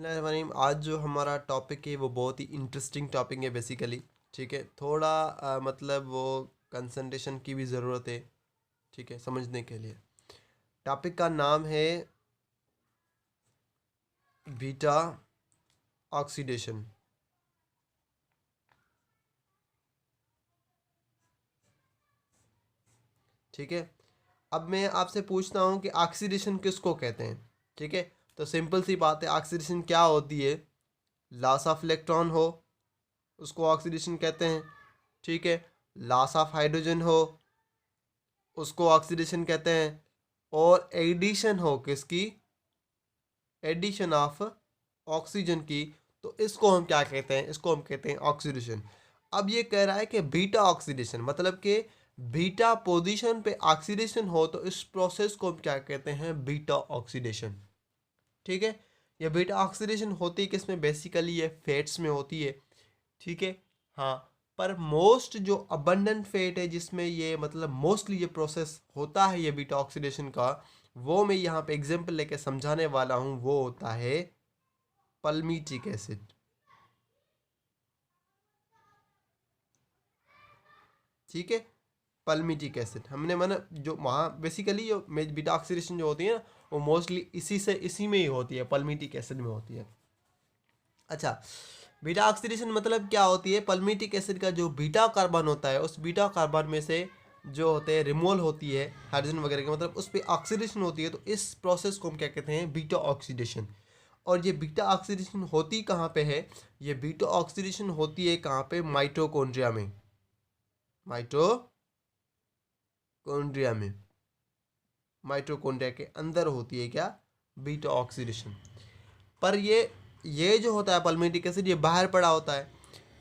बिस्मिल्लाहिर्रहमानिर्रहीम। आज जो हमारा टॉपिक है वो बहुत ही इंटरेस्टिंग टॉपिक है बेसिकली। ठीक है, थोड़ा मतलब वो कंसंट्रेशन की भी ज़रूरत है। ठीक है, समझने के लिए टॉपिक का नाम है बीटा ऑक्सीडेशन। ठीक है, अब मैं आपसे पूछता हूँ कि ऑक्सीडेशन किसको कहते हैं। ठीक है, तो सिंपल सी बात है, ऑक्सीडेशन क्या होती है? लॉस ऑफ इलेक्ट्रॉन हो उसको ऑक्सीडेशन कहते हैं। ठीक है, लॉस ऑफ हाइड्रोजन हो उसको ऑक्सीडेशन कहते हैं। और एडिशन हो किसकी? एडिशन ऑफ ऑक्सीजन की, तो इसको हम क्या कहते हैं? इसको हम कहते हैं ऑक्सीडेशन। अब ये कह रहा है कि बीटा ऑक्सीडेशन मतलब कि बीटा पोजीशन पे ऑक्सीडेशन हो तो इस प्रोसेस को हम क्या कहते हैं? Beta oxidation. ठीक है, ये बीटा ऑक्सीडेशन होती है किसमें? बेसिकली ये फैट्स में होती है। ठीक है, हाँ, पर मोस्ट जो अबंडेंट फैट है जिसमें ये मतलब मोस्टली ये प्रोसेस होता है ये बीटा ऑक्सीडेशन का, वो मैं यहाँ पे एग्जांपल लेके समझाने वाला हूँ। वो होता है पल्मीटिक एसिड। ठीक है, पल्मीटिक एसिड हमने माना जो वहाँ बेसिकली जो बीटा ऑक्सीडेशन जो होती है ना, वो मोस्टली इसी में ही होती है, पल्मीटिक एसिड में होती है। अच्छा, बीटा ऑक्सीडेशन मतलब क्या होती है? पल्मीटिक एसिड का जो बीटा कार्बन होता है उस बीटा कार्बन में से जो होते हैं रिमोल होती है हाइड्रोजन वगैरह के, मतलब उस पर ऑक्सीडेशन होती है, तो इस प्रोसेस को हम क्या कहते हैं? Beta oxidation. और ये बीटा ऑक्सीडेशन होती कहाँ पे है? ये बीटा ऑक्सीडेशन होती है कहाँ पे? माइटोकॉन्ड्रिया में। माइटोकॉन्ड्रिया में, माइटोकॉन्ड्रिया के अंदर होती है क्या? Beta oxidation. पर ये जो होता है पल्मीटिक एसिड, ये बाहर पड़ा होता है।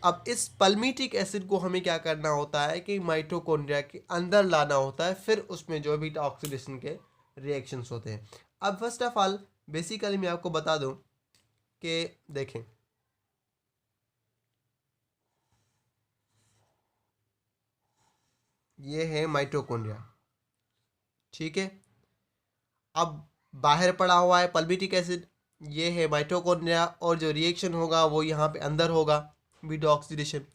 अब इस पल्मीटिक एसिड को हमें क्या करना होता है कि माइटोकॉन्ड्रिया के अंदर लाना होता है, फिर उसमें जो बीटा ऑक्सीडेशन के रिएक्शंस होते हैं। अब फर्स्ट ऑफ ऑल बेसिकली मैं आपको बता दूं कि देखें, ये है माइटोकॉन्ड्रिया। ठीक है, अब बाहर पड़ा हुआ है पल्मीटिक एसिड, ये है माइटोकॉन्ड्रिया, और जो रिएक्शन होगा वो यहाँ पे अंदर होगा, बीटा ऑक्सीडेशन।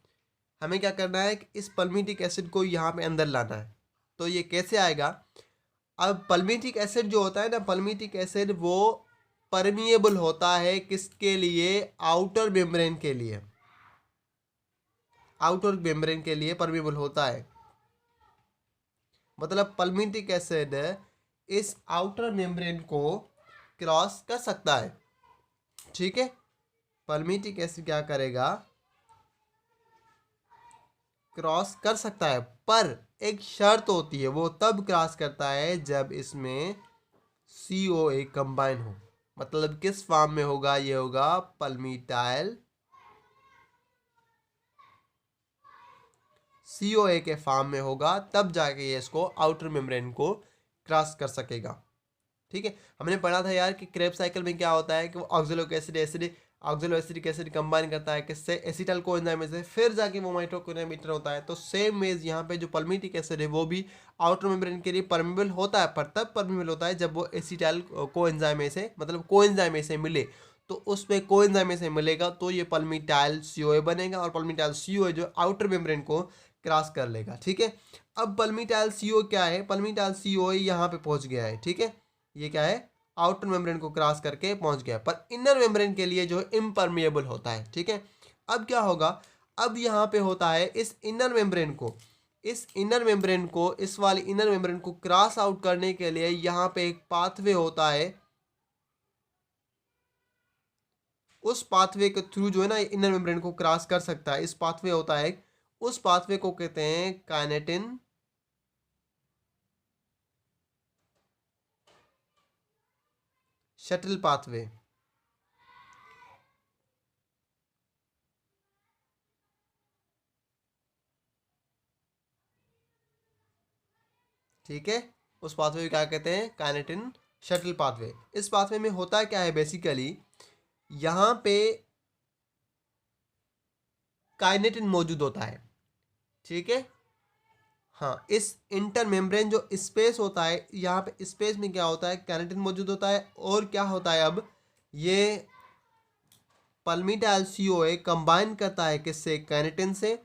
हमें क्या करना है कि इस पल्मीटिक एसिड को यहाँ पे अंदर लाना है। तो ये कैसे आएगा? अब पल्मीटिक एसिड जो होता है ना, पल्मीटिक एसिड वो परमिएबल होता है किसके लिए? आउटर मेम्ब्रेन के लिए। आउटर मेम्ब्रेन के लिए परमिएबल होता है, मतलब पल्मीटिक एसिड इस आउटर मेम्ब्रेन को क्रॉस कर सकता है। ठीक है, पल्मीटिक एसिड क्या करेगा? क्रॉस कर सकता है, पर एक शर्त होती है, वो तब क्रॉस करता है जब इसमें COA कंबाइन हो। मतलब किस फॉर्म में होगा? ये होगा पल्मीटाइल COA के फॉर्म में होगा, तब जाके ये इसको आउटर मेम्ब्रेन को क्रॉस कर सकेगा। ठीक है, हमने पढ़ा था यार कि क्रेब साइकिल में क्या होता है कि वो ऑक्जेलिक एसिड ऑक्जेलोएसिडिक एसिड कंबाइन करता है किससे? एसिटाइल कोएंजाइम से, फिर जाके वो माइटोकॉन्ड्रिया में इंटर होता है। तो सेम वेज यहाँ पे जो पल्मीटिक एसिड है वो भी आउटर मेम्ब्रेन के लिए परमिबल होता है, पर तब परमिबल होता है जब वो एसिटाइल कोएंजाइम से, मतलब कोएंजाइम से मिले। तो उसमें कोएंजाइम से मिलेगा तो ये पल्मीटाइल COA बनेगा, और पल्मीटाइल COA जो आउटर मेम्ब्रेन को क्रॉस कर लेगा। ठीक है, अब पल्मीटाइल CO क्या है? पल्मीटाइल COA यहाँ पे पहुंच गया है। ठीक है, ये क्या है? आउटर मेम्ब्रेन को क्रॉस करके पहुंच गया, पर इनर मेम्ब्रेन के लिए जो इम्परमिएबल होता है। ठीक है, अब क्या होगा? अब यहाँ पे होता है इस इनर मेम्ब्रेन को, इस वाली इनर मेम्ब्रेन को क्रॉस आउट करने के लिए यहाँ पे एक पाथवे होता है। उस पाथवे के थ्रू जो है ना इनर मेम्ब्रेन को क्रॉस कर सकता है, इस पाथवे होता है। उस पाथवे को कहते हैं काइनेटिन शटल पाथवे। ठीक है, उस पाथवे को क्या कहते हैं? Kinetin shuttle pathway. इस पाथवे में होता क्या है बेसिकली? यहाँ पे काइनेटिन मौजूद होता है। ठीक है, हाँ, इस इंटर मेम्ब्रेन जो स्पेस होता है, यहाँ पे स्पेस में क्या होता है? काइनेटिन मौजूद होता है। और क्या होता है? अब ये पल्मीटाइल CoA कंबाइन करता है किससे, काइनेटिन से,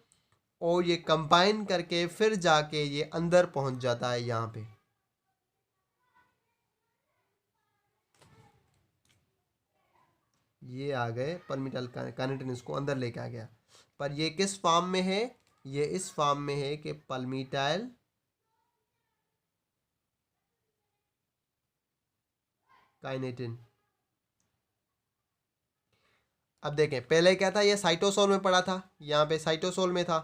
और ये कंबाइन करके फिर जाके ये अंदर पहुंच जाता है यहाँ पे। ये आ गए पल्मीटाइल काइनेटिन, इसको अंदर लेके आ गया। पर ये किस फॉर्म में है, ये इस फॉर्म में है कि पल्मीटाइल काइनेटिन। अब देखें, पहले क्या था, ये साइटोसोल में पड़ा था, यहाँ पे साइटोसोल में था,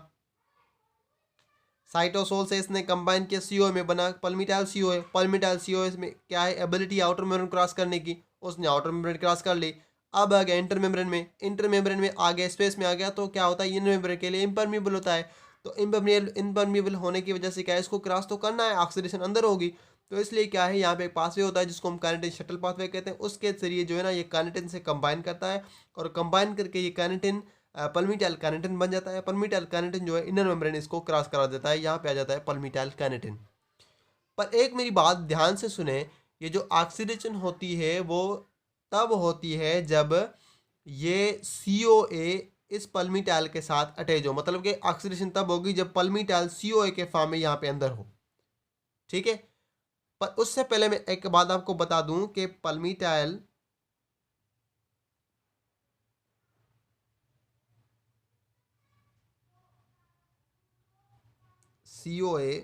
साइटोसोल से इसने कंबाइन किया सीओ में, बना पल्मीटाइल सीओ। पल्मीटाइल सीओ में क्या है, एबिलिटी आउटर मेम्ब्रेन क्रॉस करने की, उसने आउटर मेम्ब्रेन क्रॉस कर ली। अब आ गया इंटर मेम्ब्रेन में, इंटर मेम्ब्रेन में आ गया, स्पेस में आ गया, तो क्या होता है, इनर मेम्ब्रेन के लिए इम्परमिएबल होता है। तो इम्परमिएबल होने की वजह से क्या है, इसको क्रॉस तो करना है, ऑक्सीडेशन अंदर होगी। तो इसलिए क्या है, यहाँ पे एक पाथवे होता है जिसको हम काइनेटिन शटल पाथवे कहते हैं, उसके जरिए जो है ना ये काइनेटिन से कंबाइन करता है, और कंबाइन करके ये काइनेटिन पल्मीटाइल काइनेटिन बन जाता है। पल्मीटाइल काइनेटिन जो है इनर मेम्ब्रेन इसको क्रॉस करा देता है, यहाँ पे आ जाता है पल्मीटाइल काइनेटिन। पर एक मेरी बात ध्यान से सुने, ये जो ऑक्सीडेशन होती है वो तब होती है जब ये CoA इस पल्मीटाइल के साथ अटैच हो, मतलब कि ऑक्सीडेशन तब होगी जब पल्मीटाइल CoA के फॉर्म में यहाँ पे अंदर हो, ठीक है। पर उससे पहले मैं एक बात आपको बता दूं कि पल्मीटाइल CoA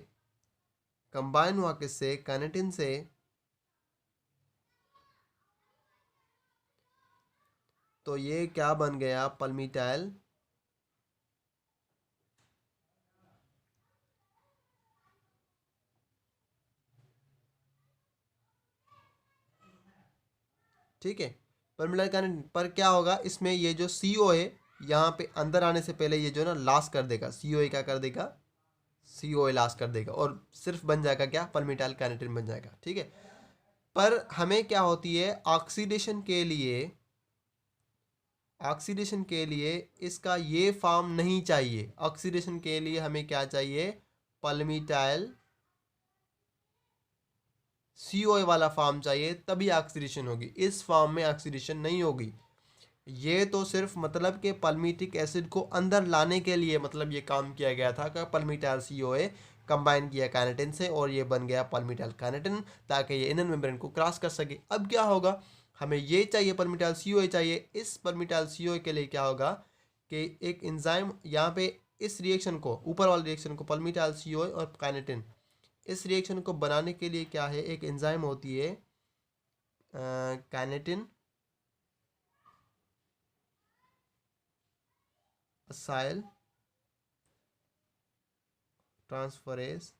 कंबाइन हुआ किससे, काइनेटिन से, तो ये क्या बन गया, पल्मीटाइल ठीक है। पल्मीटाइल काइनेटिन पर क्या होगा, इसमें ये जो CoA यहाँ पे अंदर आने से पहले ये जो ना लॉस कर देगा, CoA क्या कर देगा, CoA लॉस कर देगा, और सिर्फ बन जाएगा क्या, पल्मीटाइल काइनेटिन बन जाएगा, ठीक है। पर हमें क्या होती है, ऑक्सीडेशन के लिए, ऑक्सीडेशन के लिए इसका ये फॉर्म नहीं चाहिए। ऑक्सीडेशन के लिए हमें क्या चाहिए, पल्मीटाइल CoA वाला फॉर्म चाहिए, तभी ऑक्सीडेशन होगी। इस फॉर्म में ऑक्सीडेशन नहीं होगी। ये तो सिर्फ मतलब कि पल्मीटिक एसिड को अंदर लाने के लिए मतलब ये काम किया गया था कि पल्मीटाइल CoA कंबाइन किया काइनेटिन से और ये बन गया पल्मीटाइल काइनेटिन, ताकि ये इनर मेम्ब्रेन को क्रॉस कर सके। अब क्या होगा, हमें ये चाहिए, पल्मीटाइल CoA चाहिए। इस पल्मीटाइल CoA के लिए क्या होगा कि एक एंजाइम यहाँ पे इस रिएक्शन को, ऊपर वाले रिएक्शन को, पल्मीटाइल CoA और काइनेटिन, इस रिएक्शन को बनाने के लिए क्या है, एक एंजाइम होती है काइनेटिन असाइल ट्रांसफरेज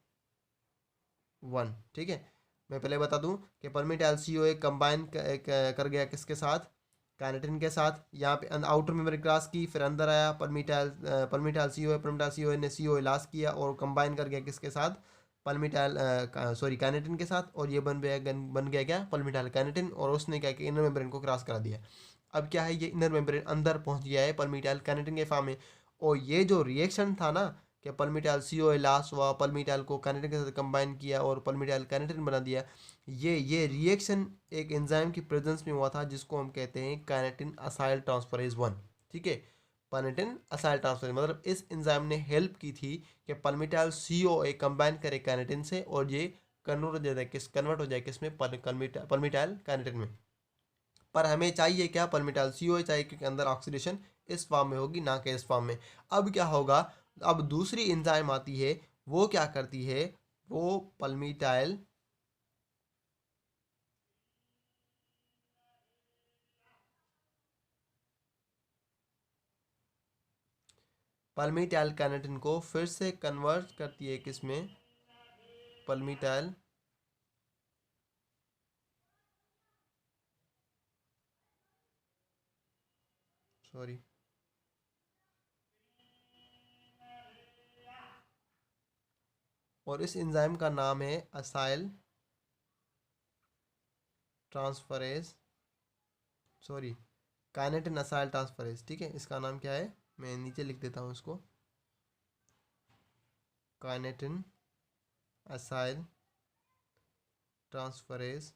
1, ठीक है। मैं पहले बता दूं कि पल्मीटाइल CoA कंबाइन कर गया किसके साथ, काइनेटिन के साथ। यहाँ पे आउटर मेम्ब्रेन क्रॉस की, फिर अंदर आया पल्मीटाइल CoA ने CoA लॉस किया और कंबाइन कर गया किसके साथ, पल्मीटाइल सॉरी काइनेटिन के साथ, और ये बन गया क्या, पल्मीटाइल काइनेटिन, और उसने क्या किया, इनर मेम्ब्रेन को क्रॉस करा दिया। अब क्या है, ये इनर मेम्ब्रेन अंदर पहुंच गया है पल्मीटाइल काइनेटिन के फॉर्म में। और ये जो रिएक्शन था ना कि पल्मीटाइल CoA लॉस हुआ, पल्मीटाइल को काइनेटिन के साथ कंबाइन किया और पल्मीटाइल काइनेटिन बना दिया, ये रिएक्शन एक एंजाइम की प्रेजेंस में हुआ था जिसको हम कहते हैं काइनेटिन असाइल ट्रांसफरेज 1, ठीक है। काइनेटिन असाइल ट्रांसफरेज मतलब इस एंजाइम ने हेल्प की थी कि पल्मीटाइल CoA कंबाइन करे काइनेटिन से और ये कन्वर्ट हो जाए किसमें, पल्मीटाइल काइनेटिन में। पर हमें चाहिए क्या, पल्मीटाइल CoA चाहिए, क्योंकि अंदर ऑक्सीडेशन इस फॉर्म में होगी, ना कि इस फॉर्म में। अब क्या होगा, अब दूसरी एंजाइम आती है, वो क्या करती है, वो पल्मीटाइल काइनेटिन को फिर से कन्वर्ट करती है किसमें, पल्मीटाइल सॉरी और इस एंजाइम का नाम है acyl transferase, sorry kinetin acyl transferase, ठीक है। इसका नाम क्या है, मैं नीचे लिख देता हूँ इसको, काइनेटिन असाइल ट्रांसफरेज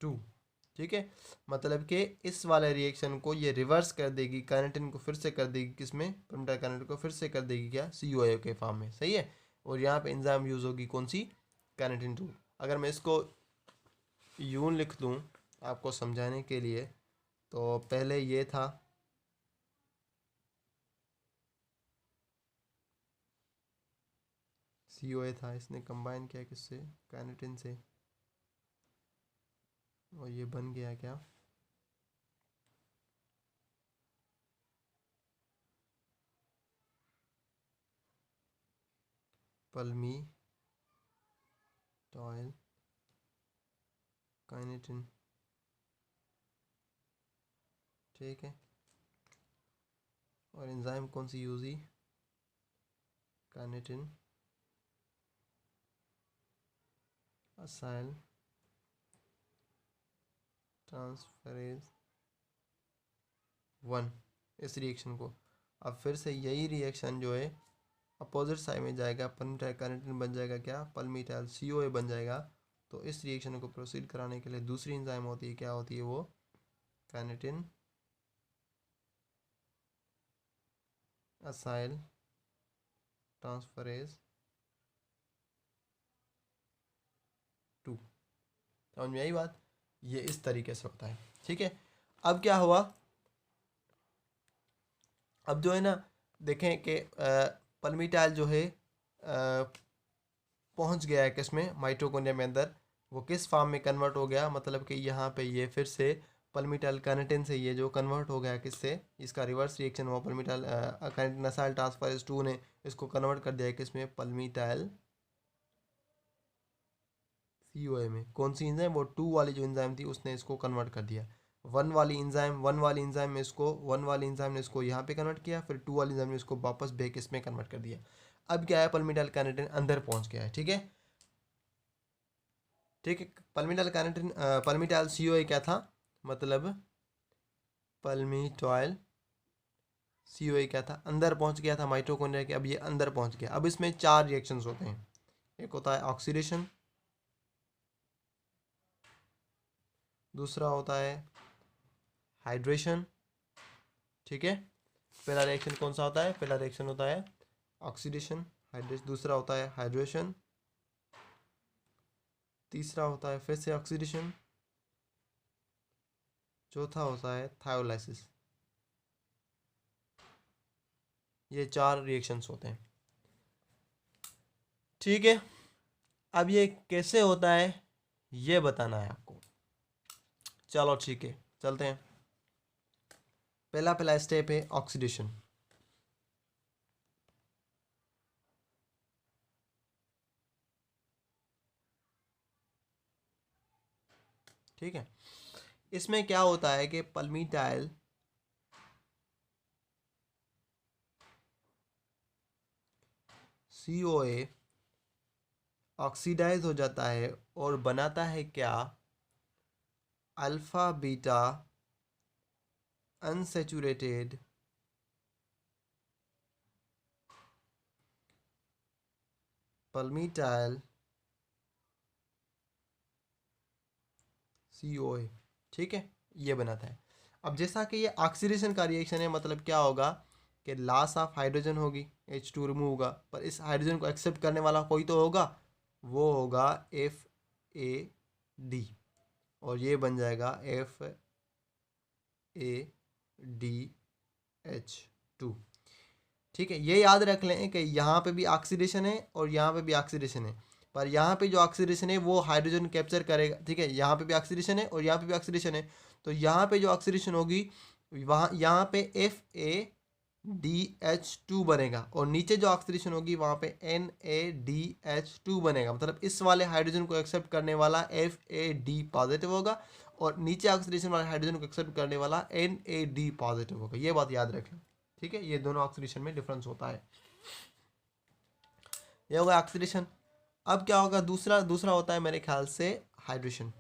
2, ठीक है, मतलब कि इस वाले रिएक्शन को ये रिवर्स कर देगी, कार्निटिन को फिर से कर देगी किसमें, परमिटाइल कार्निटिन को फिर से कर देगी क्या, COA के फॉर्म में। सही है, और यहाँ पे एंजाइम यूज़ होगी कौन सी, कार्निटिन 2। अगर मैं इसको यूं लिख दूं आपको समझाने के लिए, तो पहले ये था COA था, इसने कंबाइन किया किससे, कार्निटिन से, और ये बन गया क्या, पल्मीटॉयल कार्निटिन। ठीक है, और एंजाइम कौन सी यूज हुई, कार्निटिन असाइल ट्रांसफरेज 1, इस रिएक्शन को। अब फिर से यही रिएक्शन जो है अपोजिट साइड में जाएगा, पल्मीटाइल कार्निटिन बन जाएगा क्या, पल्मीटाइल COA बन जाएगा। तो इस रिएक्शन को प्रोसीड कराने के लिए दूसरी एंजाइम होती है, क्या होती है वो, कार्निटिन असाइल ट्रांसफरेज 2। समझ में आई बात, ये इस तरीके से होता है। ठीक है, अब क्या हुआ, अब जो है ना, देखें कि पल्मीटाइल जो है पहुंच गया है किसमें, माइटोकॉन्ड्रिया में अंदर, वो किस फॉर्म में कन्वर्ट हो गया, मतलब कि यहाँ पे ये फिर से पल्मीटाइल कार्निटिन से ये जो कन्वर्ट हो गया किससे, इसका रिवर्स रिएक्शन हुआ, पल्मीटाइल कार्निटिन असाइल ट्रांसफरेज 2 ने इसको कन्वर्ट कर दिया है किसमें, पल्मीटाइल COA में। कौन सी एंजाइम, वो 2 वाली जो एंजाइम थी उसने इसको कन्वर्ट कर दिया। वन वाली एंजाइम में इसको, वन वाली एंजाइम ने इसको यहाँ पे कन्वर्ट किया, फिर 2 वाली एंजाइम ने इसको वापस बैक इसमें कन्वर्ट कर दिया। अब क्या है, पल्मीटाइल कार्निटिन अंदर पहुंच गया है। ठीक है, ठीक है, पल्मीटाइल कार्निटिन पल्मीटाइल COA क्या था, मतलब पल्मीटाइल COA क्या था, अंदर पहुंच गया था माइटोकॉन्ड्रिया के। अब ये अंदर पहुंच गया। अब इसमें 4 रिएक्शंस होते हैं, एक होता है ऑक्सीडेशन, दूसरा होता है हाइड्रेशन। ठीक है, पहला रिएक्शन कौन सा होता है, पहला रिएक्शन होता है ऑक्सीडेशन हाइड्रेशन, दूसरा होता है हाइड्रेशन, तीसरा होता है फिर से ऑक्सीडेशन, चौथा होता है थायोलाइसिस। ये 4 रिएक्शंस होते हैं। ठीक है, अब ये कैसे होता है ये बताना है आपको। चलो ठीक है, चलते हैं। पहला पहला स्टेप है ऑक्सीडेशन। ठीक है, इसमें क्या होता है कि पल्मीटाइल COA ऑक्सीडाइज हो जाता है और बनाता है क्या, अल्फा बीटा अनसेचुरेटेड पल्मीटाइल COA। ठीक है, ये बनाता है। अब जैसा कि ये ऑक्सीडेशन का रिएक्शन है, मतलब क्या होगा कि लॉस ऑफ हाइड्रोजन होगी, H2 रिमूव होगा, पर इस हाइड्रोजन को एक्सेप्ट करने वाला कोई तो होगा, वो होगा FAD, और ये बन जाएगा FADH2। ठीक है, ये याद रख लें कि यहाँ पे भी ऑक्सीडेशन है और यहाँ पे भी ऑक्सीडेशन है, पर यहाँ पे जो ऑक्सीडेशन है वो हाइड्रोजन कैप्चर करेगा। ठीक है, यहाँ पे भी ऑक्सीडेशन है और यहाँ पे भी ऑक्सीडेशन है, तो यहाँ पे जो ऑक्सीडेशन होगी वहाँ यहाँ पे FADH2 बनेगा, और नीचे जो ऑक्सीडेशन होगी वहाँ पे NADH2 बनेगा। मतलब इस वाले हाइड्रोजन को एक्सेप्ट करने वाला FAD पॉजिटिव होगा, और नीचे ऑक्सीडेशन वाले हाइड्रोजन को एक्सेप्ट करने वाला NAD पॉजिटिव होगा। ये बात याद रखना। ठीक है, ये दोनों ऑक्सीडेशन में डिफरेंस होता है। ये होगा ऑक्सीडेशन। अब क्या होगा, दूसरा दूसरा होता है मेरे ख्याल से हाइड्रेशन।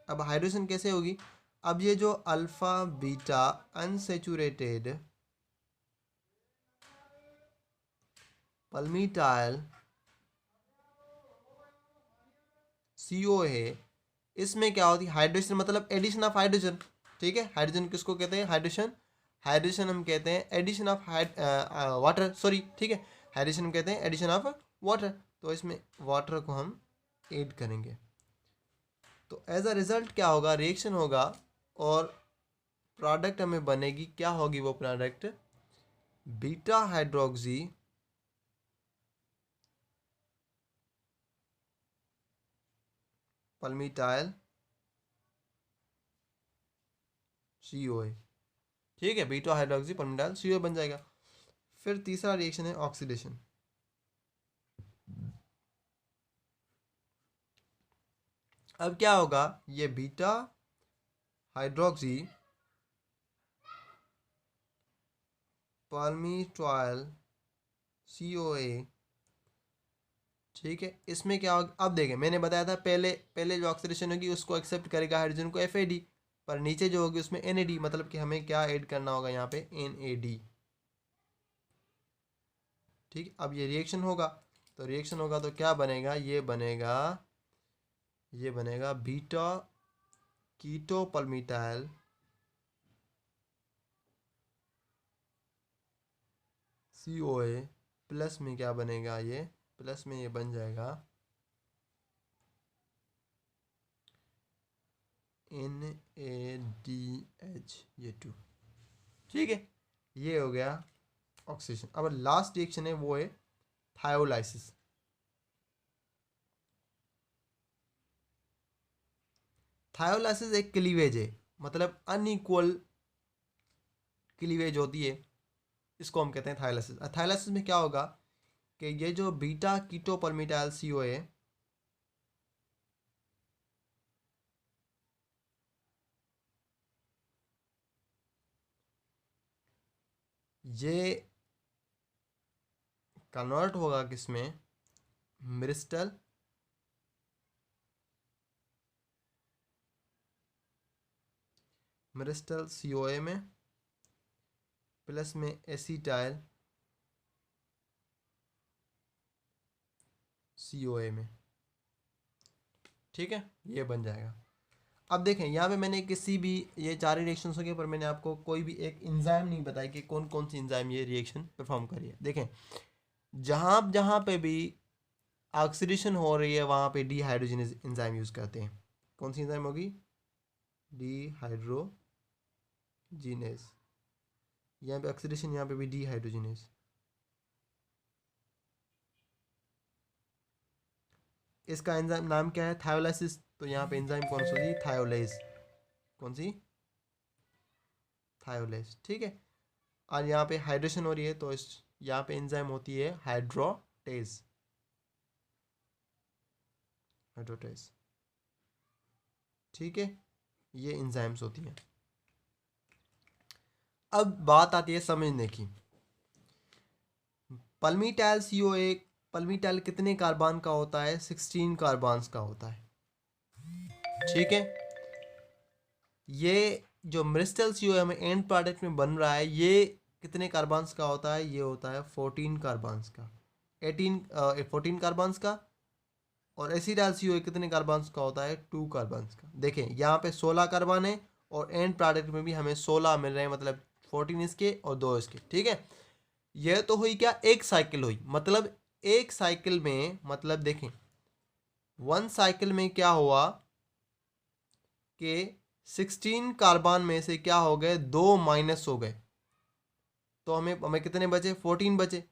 अब हाइड्रेशन कैसे होगी, अब ये जो अल्फा बीटा अनसेचुरेटेड पल्मीटाइल COA, इसमें क्या होती है हाइड्रेशन, मतलब एडिशन ऑफ हाइड्रोजन। ठीक है, हाइड्रोजन किसको कहते हैं, हाइड्रेशन। हाइड्रेशन हम कहते हैं एडिशन ऑफ वाटर, सॉरी, ठीक है, हाइड्रेशन हम कहते हैं एडिशन ऑफ वाटर। तो इसमें वाटर को हम ऐड करेंगे, तो एज अ रिजल्ट क्या होगा, रिएक्शन होगा और प्रोडक्ट हमें बनेगी, क्या होगी वो प्रोडक्ट, बीटा हाइड्रोक्सी पल्मीटाइल COA। ठीक है, बीटा हाइड्रोक्सी पल्मीटाइल COA बन जाएगा। फिर तीसरा रिएक्शन है ऑक्सीडेशन। अब क्या होगा, ये बीटा हाइड्रोक्सी पल्मीटाइल COA, ठीक है, इसमें क्या होगा, अब देखें मैंने बताया था पहले पहले जो ऑक्सीडेशन होगी उसको एक्सेप्ट करेगा हाइड्रोजन को FAD, पर नीचे जो होगी उसमें NAD, मतलब कि हमें क्या ऐड करना होगा यहाँ पे NAD। ठीक, अब ये रिएक्शन होगा, तो रिएक्शन होगा तो क्या बनेगा, ये बनेगा बीटा कीटो पल्मीटाइल COA, प्लस में क्या बनेगा, ये प्लस में ये बन जाएगा NADH, ये 2। ठीक है, ये हो गया ऑक्सीडेशन। अब लास्ट रिएक्शन है वो है थायोलाइसिस। थायोलाइसिस एक क्लीवेज है, मतलब अनइक्वल क्लीवेज होती है, इसको हम कहते हैं थायोलाइसिस। थायोलाइसिस में क्या होगा कि ये जो बीटा कीटो पल्मीटाइल COA है, ये कन्वर्ट होगा किसमें, मिरिस्टल COA में, प्लस में एसीटाइल COA में। ठीक है, ये बन जाएगा। अब देखें यहाँ पे मैंने किसी भी, ये चार रिएक्शन हो गए, पर मैंने आपको कोई भी एक इंजाइम नहीं बताया कि कौन कौन सी इंजाइम ये रिएक्शन परफॉर्म करी है। देखें, जहाँ जहाँ पे भी ऑक्सीडेशन हो रही है वहाँ पे डीहाइड्रोजिनेज इंजाइम यूज़ करते हैं। कौन सी इंजाइम होगी, डीहाइड्रोजिनेज। यहाँ पे ऑक्सीडेशन, यहाँ पे भी डीहाइड्रोजिनेज। इसका एंजाइम नाम क्या है, थायोलाइसिस। तो यहाँ पे एंजाइम कौन सी होगी, थायोलेज। कौन सी, थायोलेज। ठीक है, और यहाँ पे हाइड्रेशन हो रही है तो इस यहाँ पे एंजाइम होती है हाइड्रोटेज। ठीक है, ये एंजाइम्स होती हैं। अब बात आती है समझने की, पल्मीटाइल COA, पल्मीटाइल कितने कार्बन का होता है, 16 कार्बन का होता है। ठीक है, ये जो मिरिस्टल COA में एंड प्रोडक्ट में बन रहा है, ये कितने कार्बन्स का होता है, ये होता है 14 कार्बन्स का, 14 कार्बन्स का। और एसिडाइल COA कितने कार्बन्स का होता है, 2 कार्बन्स का। देखें यहाँ पे 16 कार्बन है और एंड प्रोडक्ट में भी हमें 16 मिल रहे हैं, मतलब 14 इसके और 2 इसके। ठीक है, यह तो हुई क्या, एक साइकिल हुई, मतलब एक साइकिल में, मतलब देखें 1 साइकिल में क्या हुआ कि 16 कार्बन में से क्या हो गए, 2 माइनस हो गए, तो हमें हमें कितने बचे, 14 बचे।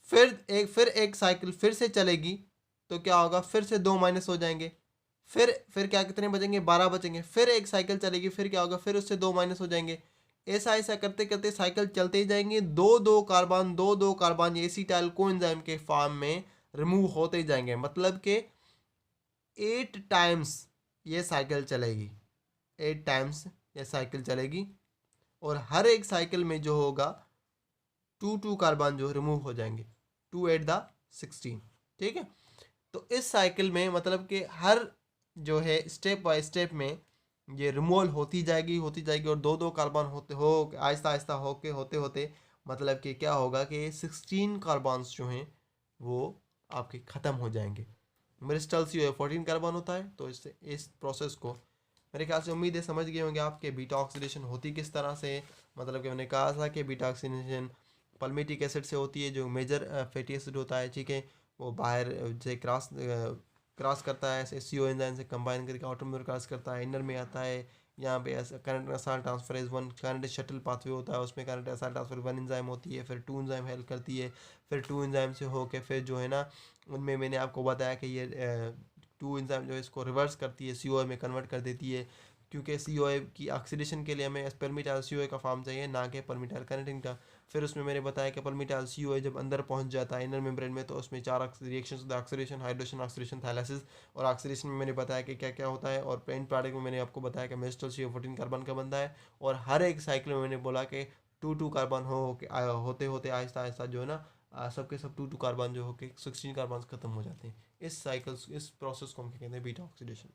फिर एक साइकिल फिर से चलेगी तो क्या होगा, फिर से 2 माइनस हो जाएंगे, फिर क्या कितने बचेंगे, 12 बचेंगे। फिर एक साइकिल चलेगी, फिर क्या होगा, फिर उससे 2 माइनस हो जाएंगे। ऐसा ऐसा करते करते साइकिल चलते ही जाएंगे, दो कार्बन एसिटाइल कोएंजाइम के फॉर्म में रिमूव होते ही जाएंगे, मतलब कि 8 टाइम्स ये साइकिल चलेगी, 8 टाइम्स ये साइकिल चलेगी। और हर एक साइकिल में जो होगा 2 कार्बन जो रिमूव हो जाएंगे, 2 8 द 16। ठीक है, तो इस साइकिल में मतलब कि हर जो है स्टेप बाय स्टेप में ये रिमूवल होती जाएगी और 2 कार्बन होते हो आहिस्ता आहिस्ता होते होते मतलब कि क्या होगा कि 16 कार्बन्स जो हैं वो आपके ख़त्म हो जाएंगे। मिरिस्टल CO 14 कार्बन होता है। तो इससे इस प्रोसेस को मेरे ख्याल से उम्मीद है समझ गए होंगे आप कि बीटा ऑक्सीडेशन होती किस तरह से। मतलब कि मैंने कहा था कि बीटा ऑक्सीडेशन पल्मेटिक एसिड से होती है, जो मेजर फैटी एसिड होता है, ठीक है। वो बाहर से क्रॉस करता है, ऐसे CO एंजाइम से कंबाइन करके आउटर में क्रॉस करता है, इनर में आता है। यहाँ पे ऐसा current acyl transferase one current shuttle pathway होता है, उसमें current acyl transfer one enzyme होती है, फिर टू एंजाइम हेल्प करती है। फिर टू एंजाइम से होके फिर जो है ना, उनमें मैंने आपको बताया कि ये टू एंजाइम जो है इसको रिवर्स करती है, CO में कन्वर्ट कर देती है। क्योंकि CO की ऑक्सीडेशन के लिए हमें परमिटाइल CO का फॉर्म चाहिए, ना कि परमिटाइल कैनेटीन का। फिर उसमें मैंने बताया कि परमिटाइल CO जब अंदर पहुंच जाता है इनर मेम्ब्रेन में, तो उसमें चार रिएक्शंस होता है, ऑक्सीडेशन, हाइड्रेशन, ऑक्सीडेशन, थाइलासिस। और ऑक्सीडेशन में मैंने बताया कि क्या क्या होता है, और पेंट प्रोडक्ट में मैंने आपको बताया कि मेस्टल CO 14 कार्बन का बनता है। और हर एक साइकिल में मैंने बोला कि टू टू कार्बन होते होते आहिस्ता आहिस्ता जो है ना, सबके सब टू टू कार्बन जो होके 16 कार्बन खत्म हो जाते हैं। इस साइकिल्स, इस प्रोसेस को हम क्या कहते हैं, बीटा ऑक्सीडेशन।